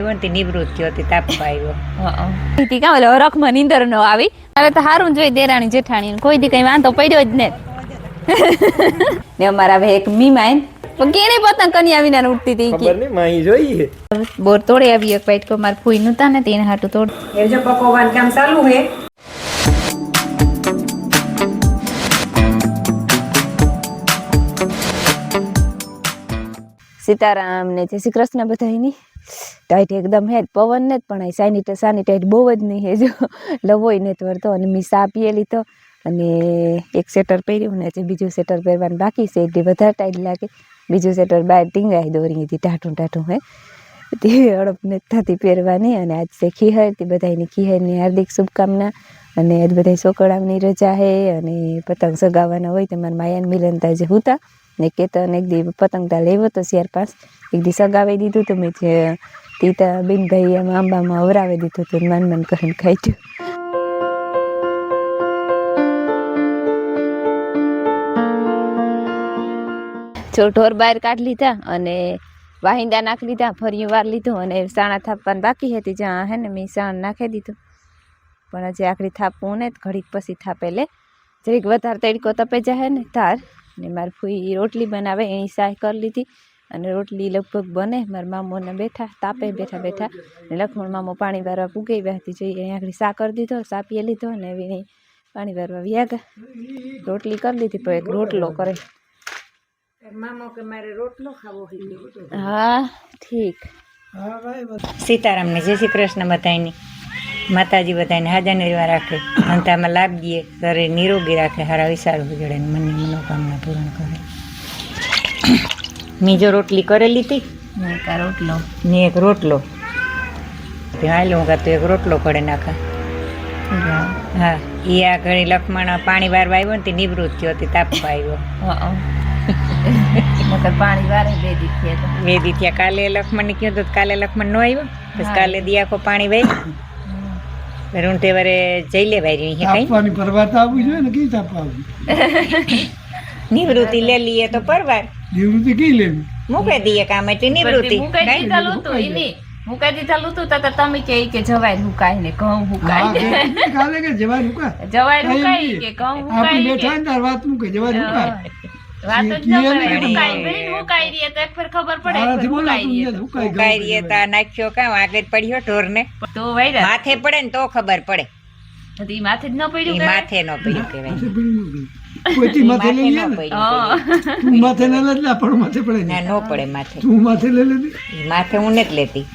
નિવૃત્ત થયો હતી તાપ આવ્યો. તી કા ઓલો રખમાં નીંદર ન આવી. હવે તો હારું જોઈ દેરાણી જેઠાણી કોઈ દી કઈ વાંધો પડ્યો જ ને. ને અમારા હવે એક મીમાઈન પણ કેને પતંગ કની આવીને ઉડતી હતી ખબર નહીં માહી જોઈએ બોર તોડે આવી એક પાઈટ કો માર ફૂઈ નતા ને તેને હાટુ તોડ એ જો પકવવાનું કામ ચાલુ હે. સીતારામ ને જય શ્રી કૃષ્ણ બધાયની. ટાઈટ એકદમ હે પવન ને પણ સાની બહુ જ નહીં હે જો લવોય ને તો અને મી સા પીએલી તો અને એક સેટર પહેર્યું ને બીજું સેટર પહેરવાનું બાકી છે એટલે વધારે ટાઈટ લાગે. બીજું સેટર બહાર ટીંગાઈ દોરીથી ટાઢું હે તે અડપ ને થતી પહેરવાની. અને આજ છે ખીહર તે બધાની ખીહરની હાર્દિક શુભકામના. અને આજ બધા છોકરાઓની રજા હે અને પતંગ સગાવવાના હોય તમારા માયાન મિલનતા જે હતા ને કેતન એક દી પતંગ તા લેવો તો 4-5 એક દી સગાવી દીધું તો મેં તીતા બેનભાઈ એમાં આંબામાં અવરાવી દીધું તો મન કરીને ખાઈ ઢોર બહાર કાઢી લીધા અને વાહિંદા નાખી લીધા ફરી વાર લીધું અને સાણા થાપવાનું બાકી હતી જ્યાં હે ને મેં સાણ નાખી દીધું પણ હજી આખરી થાપવું ને ઘડીક પછી થાપે લે જરીક વધારે તડકો તપે જાય ને તાર ને મારી ફૂઈ રોટલી બનાવે એની સાય કરી લીધી અને રોટલી લગભગ બને મારા મામોને બેઠા તાપે બેઠા ને લક્ષ્મણ મામો પાણી વારવા પૂગી હતી જોઈએ અહીંયા આગળ સા કરી દીધો સા પીએ લીધો ને એવી પાણી વારવા વ્યાગા રોટલી કરી લીધી પણ એક રોટલો કરે મામો કે મારે રોટલો ખાવો હોય. હા ઠીક. સીતારામ ને જય શ્રી કૃષ્ણ બધાયની. માતાજી બધાને હાજર નિર્વાહ રાખે અંતામાં લાભ દે શરીર નિરોગી રાખે હારા વિચાર ઉજળે મનની મનોકામના પૂર્ણ કરે. બીજો રોટલી કરેલી હતી ને એક રોટલો ને એક રોટલો હાલ હું તો એક રોટલો કરે નાખા. હા એ આ ઘડી લક્ષ્મણ પાણી વારવા આવ્યો ને તે નિવૃત્ત થયો હતી તાપ આવ્યો. પાણી વારે બે દી થયા. કાલે લક્ષ્મણ ને કહ્યું તો કાલે લક્ષ્મણ નો આવ્યો પછી કાલે દી આખો પાણી વાર્યું રૂણ તહેવારે જઈ લે નિવૃત્તિ લે લઈએ તો પરવાર નિવૃત્તિ કઈ લેવી મૂકી દઈએ કામ એટલે નિવૃત્તિ મૂકાઈ દીધેલું હતું તો તમે કે જવાય હુકાય ને ઘઉં હુકાય કાલે કે જવાય હુકાય કે ઘઉં આપણે બેઠા ને તાર વાત મૂકે જવાય હુકાય વાત જ ન કરે હુકાઈ રહી તો એક ફેર ખબર પડે હુકાઈ રહી તા નાખ્યો કામ આગળ પડ્યો ઢોર ને તો વાયરા માથે પડે ને તો ખબર પડે. ઈ માથે જ ન પડ્યું માથે ન પડ્યું કહેવાય. કોઈ માથે લઈ લે તું માથે ન લે પણ માથે પડે ના નો પડે માથે તું માથે લઈ લે માથે હું નથી લેતી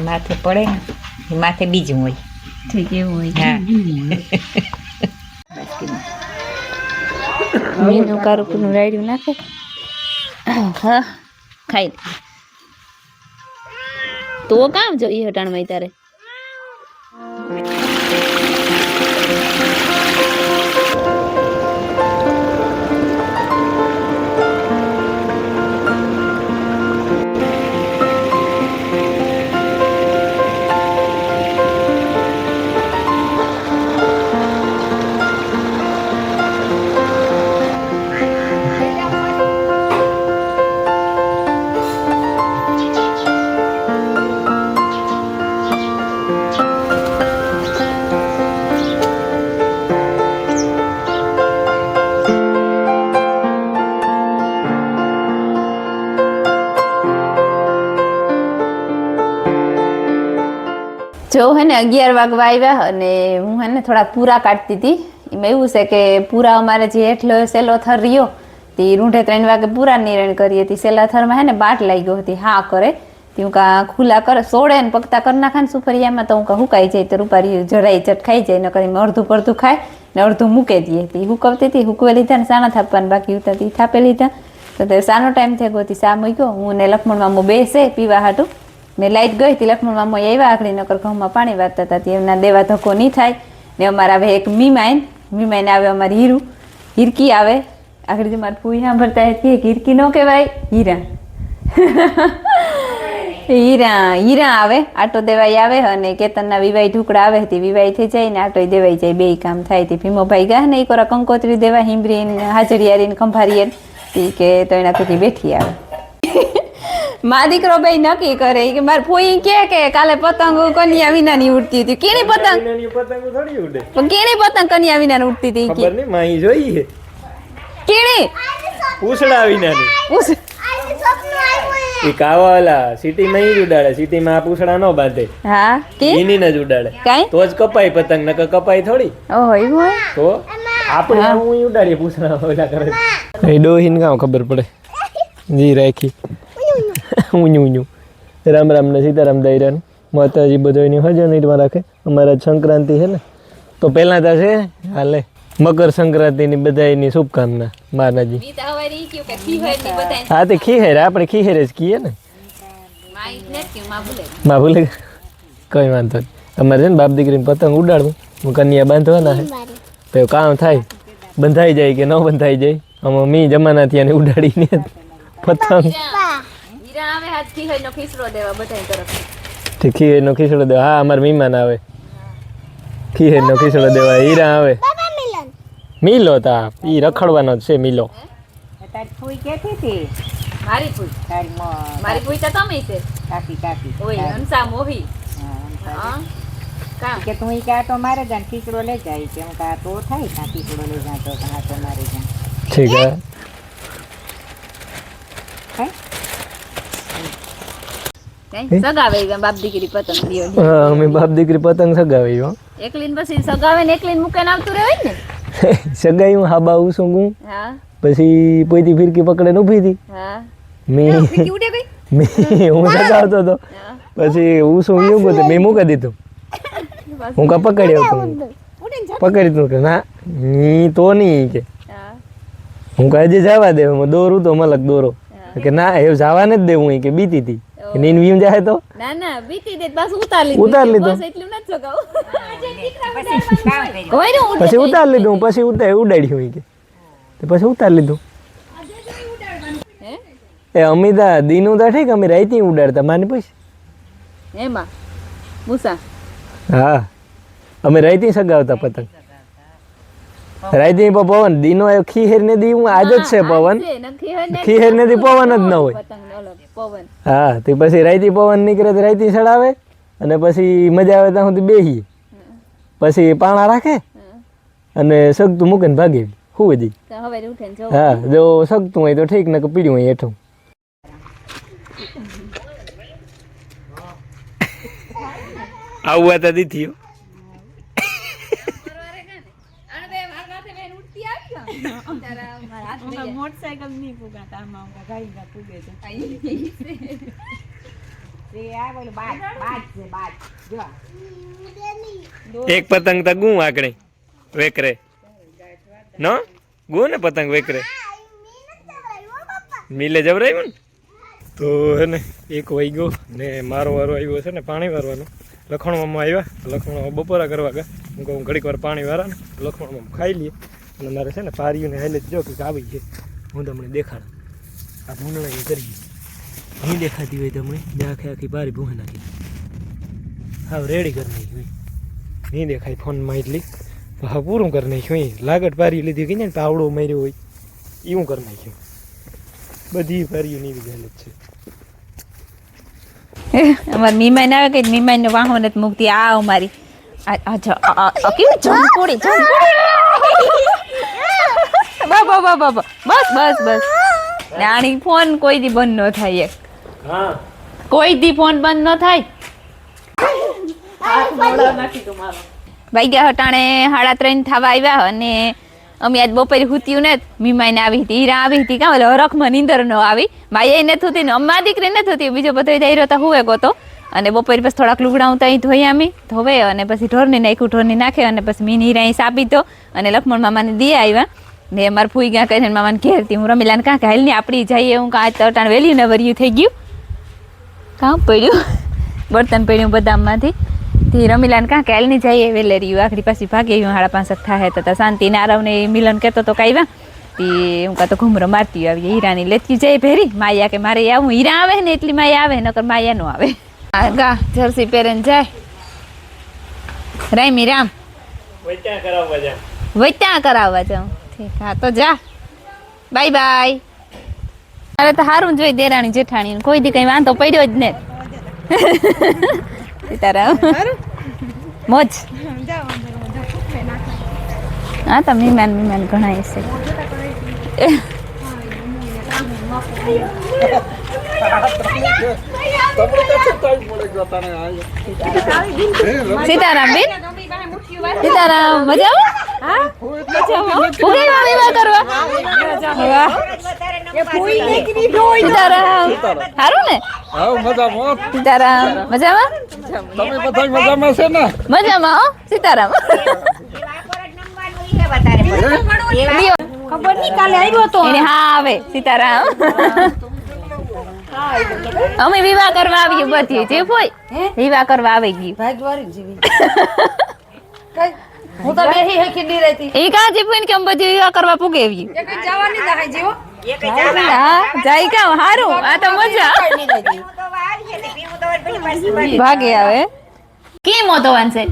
માથે પડે ને માથે બીજું હોય. ઠીક એવું હોય. મીનું કારુકનું રાયડું નાખે હા ખાઈ તો કામ જોઈએ હટાણમાં તારે જો હે ને 11 વાગવા આવ્યા અને હું હે ને થોડા પૂરા કાઢતી હતી. એમાં એવું છે કે પૂરા અમારે જે હેઠલો સેલો થર રહ્યો તે રૂંઢે 3 વાગે પૂરા નિર્ણય કરી હતી. સેલા થરમાં હે ને બાટ લાગી ગયો હતી હા કરે તે હું કા ખુલ્લા કરે સોડે ને પકતા કરી નાખે ને સુફરિયામાં તો હું કા હુકાઈ જાય તો રૂપારી જરાઈ ચટ ખાઈ જાય ન કરી અડધું પડધું ખાય ને અડધું મૂકી દઈએ હતી. હુકવતી હતી હુકવે લીધા ને સાના થાપવાનું બાકી હતા તે થાપે લીધા તો સાનો ટાઈમ થઈ ગયો સા મૂક્યો હું ને લક્ષ્મણ મામો બેસે પીવા હાટું ને લાઈટ ગઈ હતી. લક્ષ્મણ મામો આવ્યા આખડી નકર ઘઉંમાં પાણી વાળતા હતા એમના દેવા ધક્કો નહીં થાય ને અમારા હવે એક મીમાઈન આવે અમારી હિરકી આવે આખડી મારે પૂઈ સાંભળતા હતી હિરકી ન કહેવાય હીરા આવે આટો દેવાઈ આવે અને કેતનના વિવાય ઢુકડા આવે તે વિવાય થઈ જાય ને આટો દેવાઈ જાય બે કામ થાય તે ભીમોભાઈ ગયા ને એક કંકોત્રી દેવા હિમરી હાજરિયારી ખંભારી કે તો એના પછી બેઠી આવે મા દીકરો બે નક્કી કરે કે મારે ફોઈ કે કાલે પતંગ કન્યા વિનાની ઉડતી હતી. કેની પતંગ? પતંગ થોડી ઉડે. પણ કેની પતંગ કન્યા વિનાની ઉડતી હતી? ખબર નહીં, માહી જોઈએ. કેની? પૂછડા વિનાની. પૂછ. ઈ કાવાલા સિટીમાં ઈ જ ઉડાડે. સિટીમાં આ પૂછડા ન બાંધે. હા કે ઈની જ ઉડાડે. કાઈ? તો જ કપાય પતંગ, નકર કપાય થોડી. ઓહો એવું હોય. તો આપણે હું ઈ ઉડાડીએ પૂછડા ઓલા કરે. એ ડોહીને કામ ખબર પડે. જી રાખી. ઊંયું રામ રામ ને સીતારામ દૈરાન માતાજી બધાની હજાર રાખે. અમારા સંક્રાંતિ છે ને, તો પહેલા તો છે હાલે મકર સંક્રાંતિની બધાની શુભકામના માતાજી. હા તે ખીહેર, આપણે ખીહેર જ કહીએ ને. માં ભૂલે કઈ વાંધો નહીં. તમારે છે ને બાપ દીકરીને પતંગ ઉડાડવું, હું કન્યા બાંધવાના છે તો કામ થાય, બંધાઈ જાય કે ન બંધાઈ જાય. આમાં મી જમાના ત્યાં ઉડાડીને પતંગ ખીહેરનો ખીસડો દેવા. હા અમારે મહેમાન આવે, ખીહેરનો ખીસડો દેવા. હીરા આવે મિલો તા ઈ રખડવાનો જ છે મિલો. તારી ફૂઈ કેતી હતી મારી ફૂઈ, તારી મારી ફૂઈ તો તમે છે કાકી કાકી ઓય હંસા મોહી. હા કામ કે તું ઈ કા તો મારે જાન ખીચડો લઈ જાય કે હું કા તો થાય કા ખીચડો લઈ જા તો હા તો મારે જાન ઠીક હે. સગાવે બાપ દીકરી પતંગ દિયો. હા અમે બાપ દીકરી પતંગ સગાવી હો. એકલીન પછી સગાવે ને એકલીન મૂકે આવતું રહેવાય ને. સગાયું હાબા ઉસુંગું. હા પછી પોઈતી ફિરકી પકડે ઊભી હતી. હા મેં હું સગાવતો હતો. પછી ઉસું એવું ગયું મેં મૂકી દીધું. હું કા પકડ્યો હતો, પકડી તું કે ના ની તો નહીં કે હું કા હજી જવા દે દોરું તો મલક દોરો કે ના એવું જવા ને જ દેવું કે બીતી હતી નીન વીમ જાય તો ના ના બીતી દે બસ ઉતાર લીધું. ઉતાર લીધું. બસ એટલું નથી સગાવું. પછી ઉતાર લીધું. પછી ઉડાડ્યું કે પછી ઉતાર લીધું. એ અમિતા દીનું તા ઠીક અમે રાઈતી ઉડાડતા માની પછી. એમાં મુસા હા અમે રાઈતી સગાવતા પતંગ. રાઈતી પવન દીનો ખીહેર ને દી હું આજ જ છે પવન. ખીહેર ને દી પવન જ ન હોય. પવન હા તે પછી રાઈતી પવન નીકળે તો રાઈતી ચડાવે અને પછી મજા આવે ત્યાં સુધી બેહીએ. પછી પાણા રાખે અને સગતું મૂકે ને ભાગે હું જી. હા જો સગતું હોય તો ઠીક ને પીડ્યું હોય હેઠું. આવું હતા દીધી મોટરસાયકલ નહીં પુગાતા આમાં ગાડી પૂગે છે એ આ બોલ બાજ છે બાજ જો એક પતંગ તો ગું આકડે વેકરે નો ગું ને પતંગ વેકરે મિલે જવરાયું ને તો હે ને એક વાઈ ગયો ને મારો વારો આવ્યો છે ને પાણી વારવાનો. લખણમાં આવ્યા, લખણમાં બપોરા કરવા ગયા. હું કહું ઘડીક વાર પાણી વારા ને લખણમાં ખાઈ લઈએ અને મારે છે ને પારીઓને હાલે જો કે આવી છે હું તમને દેખાડ આ ભૂંડળાની કરીએ નહીં દેખાતી હોય તમને આખી આખી પારી ભૂંહે નાખી હા રેડી કરી નાખી હોય નહીં દેખાય ફોનમાં એટલી તો હા પૂરું કરી નાખ્યું અહીં લાગટ પારી લીધી કે ને પાવડો માર્યો હોય એવું કરી નાખ્યું. બધી પારીઓની એવી હાલત છે. અમાર મીમાઈને આવે કે મીમાઈને વાહો નથી મૂકતી. આ અમારી કેવું જમકોડી બસ બસ બસ આની ફોન કોઈ દી બંધ ન થાય. એક હા કોઈ દી ફોન બંધ ન થાય. વાગ્યા હટાણે 3:30 થવા આવ્યા અને અમે આજ બપોરે હુત્યું ને મીમાઈને આવી હતી, હીરા આવી હતી. કાં ઓલા હરખમાં નીંદર ન આવી, માયા નથી થતી ને અમારા દીકરી નથી થતી. બીજો બધો ધૈર્ય તો હુવે ગોતો અને બપોરે પછી થોડાક લુગડા ઉતા અહીં ધોઈ આમી ધોવે અને પછી ઢોરની નાખ્યું, ઢોરની નાખે અને પછી મીન હીરા અહીં સાપી દો અને લક્ષ્મણ મામાને દે આવ્યા ને અમારે ફૂઈ ગયા કહીને મામાને ઘેરતી. હું રમીલાને કાં કે હાલ ને આપણી જઈએ. હું કાં આજ અટાણ વેલ્યું ને વર્યું થઈ ગયું. કાં પડ્યું બર્તન પડ્યું બદામમાંથી તે રમીલાને કાં કે હાલની જઈએ વેલેરી આખરી પાછી ભાગી આવ્યું. 5:30 થાય તો શાંતિ ને આરવને મિલન કહેતો તો કાંઈ તે હું કાં તો ઘૂમરો મારતી આવીએ. હીરાની લેતી જાય ભેરી માયા કે મારે આવું હીરા આવે ને એટલી માયા આવે નકર માયા નો આવે. ગા જર્સી પહેરીને જાય રામી રામ વૈત્યા કરાવવા જાઉં. ઠીક હા તો જા બાય બાય. અરે તો સારું જોઈ દેરાણી જેઠાણી કોઈ દી કઈ વાંધો પડ્યો જ ને સીતારામ મોજ હા તો મહેમાન ઘણા હશે સીતારામ બેન સીતારામ મજામાં પૂરેમાં વિવાહ કરવા વાહ સીતારામ સારું ને સીતારામ મજામાં મજામાં હો સીતારામ ખબર નહીં કાલે આવ્યો તો હા આવે સીતારામ અમે વિવાહ કરવા આવી બધી જે હોય વિવાહ કરવા આવી ગઈ હું તો બેહી હકી ડી રહેતી એ કા જે ફોન કે અમે બધી વિવાહ કરવા પૂગે આવી એ કઈ જવાની દહાઈ જીવો હા જાય કા હારું આ તો મજા ભાગે આવે કી મોતવાન છે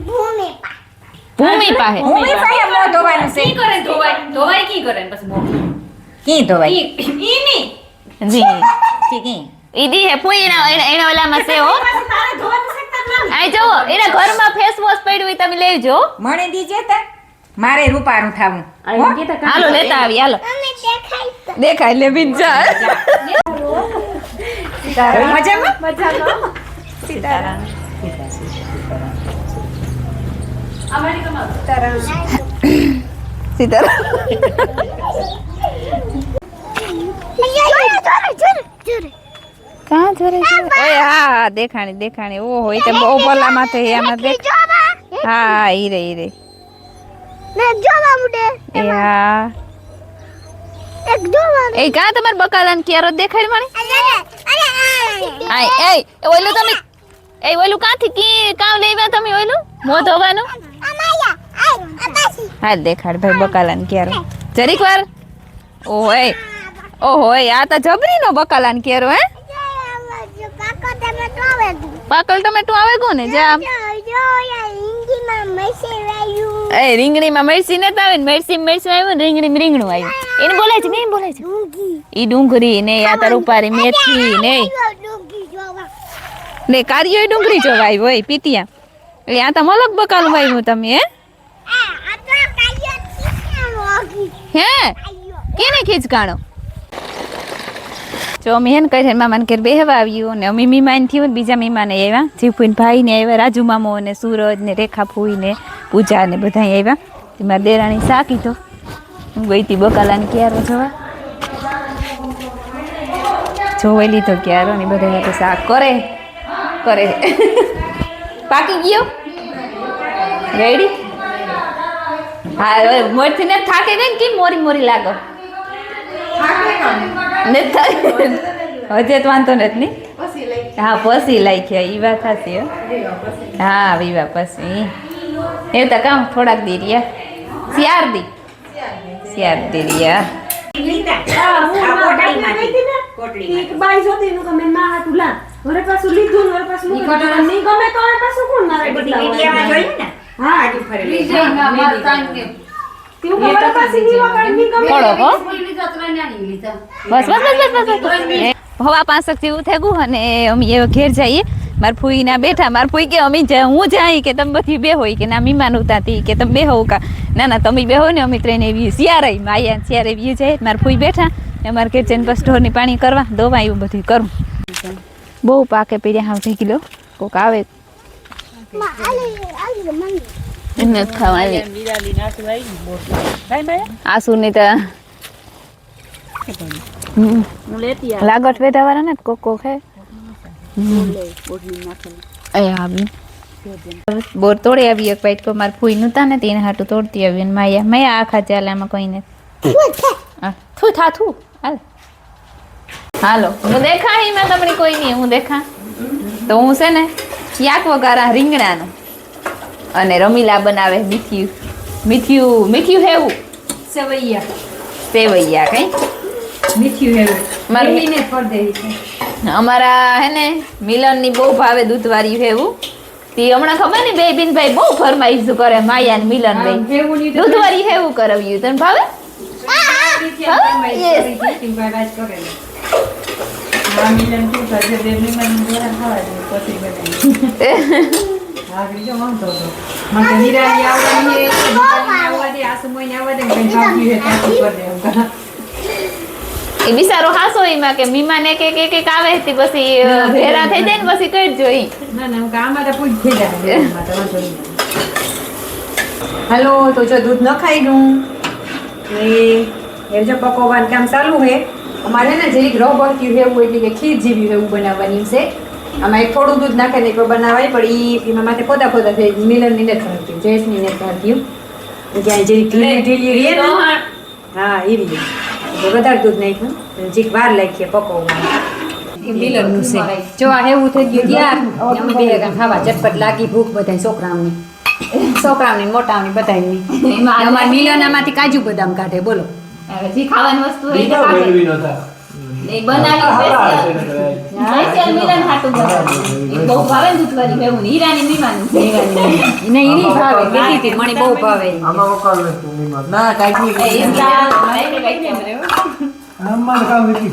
ભૂમિ પાસે ભૂમિ પાસે મોં ધોવાનું છે કી કરે ધોવાય કી કરે બસ મો કી ધોવાય ઈ ની જી કી ઈદી હે ફોઈ એના ઓલામાં છે હો તારે ધોવા તો શકતા ના આ જો એના ઘરમાં ફેસ વોશ પડ્યું હોય તમે લેજો મને દીજે ત મારે રૂપારું થાવું હાલો લેતા આવી હાલો દેખાય લે બિનજા મજામાં સીતારામ સીતારામ કાં જોરે ઓય હા દેખાણી ઓહો એ તો બહુ ભલા માથે આમાં દેખ હા ઈ રે એ હા એ કાં તમાર બકાલાન ક્યારો દેખાડ મને આય એ ઓલું તમે એ ઓલું કાંથી કી કામ લેવા તમે ઓલું મોં ધોવાનું હા દેખાડ ભાઈ બકાલાન ક્યારો જરીક વાર ઓહો આ તો જબરી નો બકાલાન ક્યારો હે પાકલ ટમેટું આવે કોને જા એ રીંગણીમાં મરસી નત આવે ને મરસી આવ્યું ને રીંગણીમાં રીંગણું આવ્યું એને બોલાય છે નહીં બોલાય છે ઈ ડુંગળી ને આ તાર ઉપારી મેથી ને કારીઓ ડુંગળી જો વાવી હોય પીતિયા એટલે આ તો મલક બકાલું વાવ્યું તમે હે કેને ખીચકાણો જો અમે હેન કહે મામાને ઘેર બેહવા આવ્યું ને અમે મીમાન થયું ને બીજા મહેમાન આવ્યા જીવફૂન ભાઈ ને આવ્યા રાજુ મામો ને સૂરજ ને રેખા ફૂઈ ને પૂજા ને બધા આવ્યા મારા દેરાણી શા કીધો હું ગઈ હતી બકાલાને ક્યારો જોવા જોઈ લીધો ક્યારો ને બધા તો શાક કરે પાકી ગયો રેડી હા મોરથી ને થાકે ને કેમ મોરી લાગો હજે તો વાંધો નથી હા પછી લાખ્યા ઈ વાત થશે હા વિવાહ પછી એ તો કામ થોડાક દી રહ્યા શિયાર દી રહ્યા બાઈ જોતી નું કમે માં હાટુ લા વરે પાછું લીધું વરે પાછું નહીં ગમે તો આ પાછું કોણ મારે બદલાવા હા ફરી માર કાન કે તું વરે પાછી ની વગર ની ગમે થોડો હો લીધો તો નાની લીધા બસ હવા 5 જેવું થઈ ગયું અને અમે એ ઘેર જઈએ માર ફૂઈ ના બેઠા માર ફૂઈ કે અમે હું જાય કે તમે બધી બે હોય કે ના મીમાન ઉતાતી કે તમે બેહો કા ના તમે બેહો ને અમે ટ્રેન એવી શિયારાઈ માયા શિયારે વી જાય માર ફૂઈ બેઠા અમાર ઘેર જઈને બસ ઢોરની પાણી કરવા દવા એવું બધું કરું બહુ પાકે પીડ્યા હાવ થઈ કિલો કોક આવે એને ખાવા આસુ ની તો લાગટ બેઠા વાળા ને કોકો હે બોર તોડી આવી એક પાઇટ માર ફૂઈ નતા ને તેને હાટું તોડતી આવી ને માયા આખા ચાલે આમાં કઈ ને થું હાલો હું દેખાણી મેં તમને કોઈ નહીં હું દેખા તો હું છે ને શાક વગારા રીંગણાનું અને રમીલા બનાવે મીઠું હેવું સેવૈયા કઈ અમારા હે ને મિલન ની બહુ ભાવે દૂધવાળી હેવું તે હમણાં ખબર ને બે બિન ભાઈ બહુ ફરમાઈશ કરે માયા ને મિલન ભાઈ દૂધવાળી હેવું કરાવ્યું તને ભાવે આ મિલન શું કરશે તે મિલન દ્વારા ખાવા દે પછી બનાવી આગળ જો આમ તો મને તો નિરાલી આવવાની છે નિરાલી આવવા દે આસુ મોઈને આવવા દે કઈ ભાગ્યું હે કાચું કરી દે એમ એ બિચારો હાસો એમાં કે મીમાને એક આવે હતી પછી ભેરા થઈ જાય ને પછી કઈ જોઈ ના ના હું આમાં તો પૂછ થઈ જાય એમાં તો વાંધો નહીં. હાલો તો જો દૂધ ન ખાઈ ગયું ને એ જો પકવવાનું કામ ચાલુ છે અમારે ને જરીક રવ બળક્યું છે એવું એટલે કે ખીર જેવી એવું બનાવવાની છે આમાં એક થોડું દૂધ નાખે ને બનાવાય પણ એમાં માથે પોતા થઈ મિલનની નથી થતું જયેશની નથી થતું ક્યાંય જરીક ઢીલી ઢીલી રહે ને હા એવી તો વધારે દૂધ નાખ્યું જીક વાર લાગી પકવવાનું મિલનનું છે જો આ એવું થઈ ગયું ત્યાર અમે બે ખાવા ઝટપટ લાગી ભૂખ બધાય છોકરાઓની મોટાઓની બધાની અમારા મિલન આમાંથી કાજુ બદામ કાઢે બોલો જે ખાવાની વસ્તુ હોય એ ખાવે. એ બનાવી સ્પેશિયલ મિલન હાટું બનાવી એ બહુ ભાવે ને દૂધવાળી ભેવું ને હીરાની મીમાનું નહીં એની ભાવે કીધી હતી મને બહુ ભાવે ના કાંઈ એ આમાં કામ નથી.